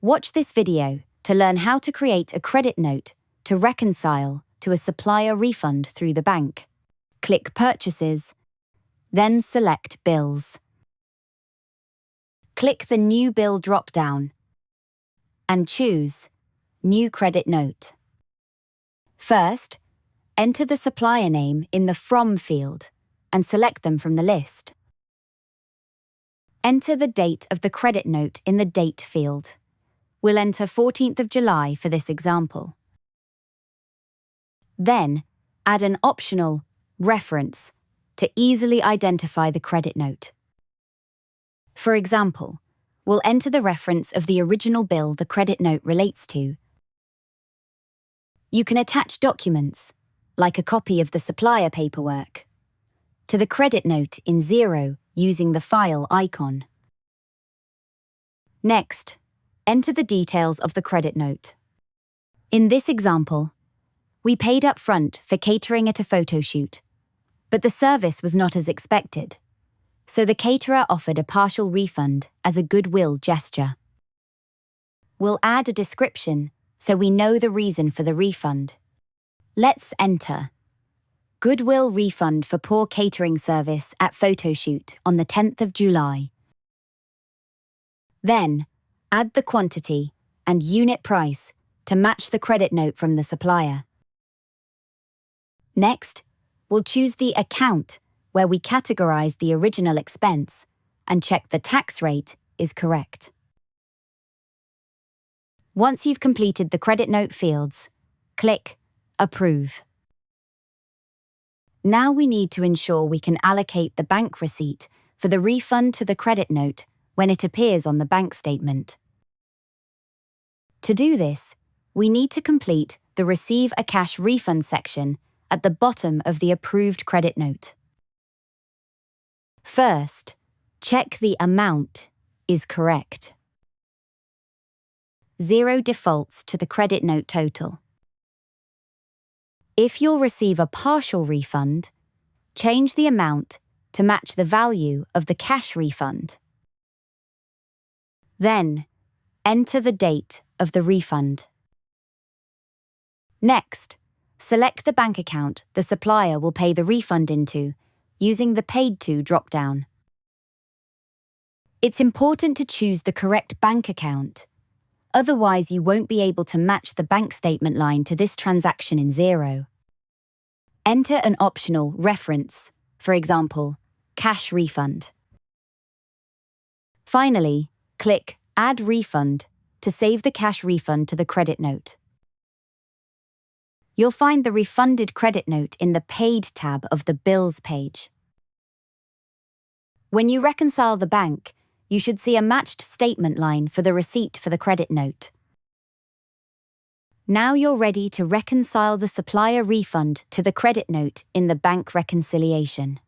Watch this video to learn how to create a credit note to reconcile to a supplier refund through the bank. Click Purchases, then select Bills. Click the New Bill drop-down and choose New Credit Note. First, enter the supplier name in the From field and select them from the list. Enter the date of the credit note in the Date field. We'll enter 14th of July for this example. Then, add an optional reference to easily identify the credit note. For example, we'll enter the reference of the original bill the credit note relates to. You can attach documents, like a copy of the supplier paperwork, to the credit note in Xero using the file icon. Next, enter the details of the credit note. In this example, we paid up front for catering at a photo shoot, but the service was not as expected, so the caterer offered a partial refund as a goodwill gesture. We'll add a description so we know the reason for the refund. Let's enter goodwill refund for poor catering service at photo shoot on the 10th of July. Then, add the quantity and unit price to match the credit note from the supplier. Next, we'll choose the account where we categorize the original expense and check the tax rate is correct. Once you've completed the credit note fields, click Approve. Now we need to ensure we can allocate the bank receipt for the refund to the credit note when it appears on the bank statement. To do this, we need to complete the Receive a Cash Refund section at the bottom of the approved credit note. First, check the amount is correct. Xero defaults to the credit note total. If you'll receive a partial refund, change the amount to match the value of the cash refund. Then, enter the date of the refund. Next, select the bank account the supplier will pay the refund into using the Paid To drop-down. It's important to choose the correct bank account, otherwise you won't be able to match the bank statement line to this transaction in Xero. Enter an optional reference, for example, cash refund. Finally, click Add Refund to save the cash refund to the credit note. You'll find the refunded credit note in the Paid tab of the Bills page. When you reconcile the bank, you should see a matched statement line for the receipt for the credit note. Now you're ready to reconcile the supplier refund to the credit note in the bank reconciliation.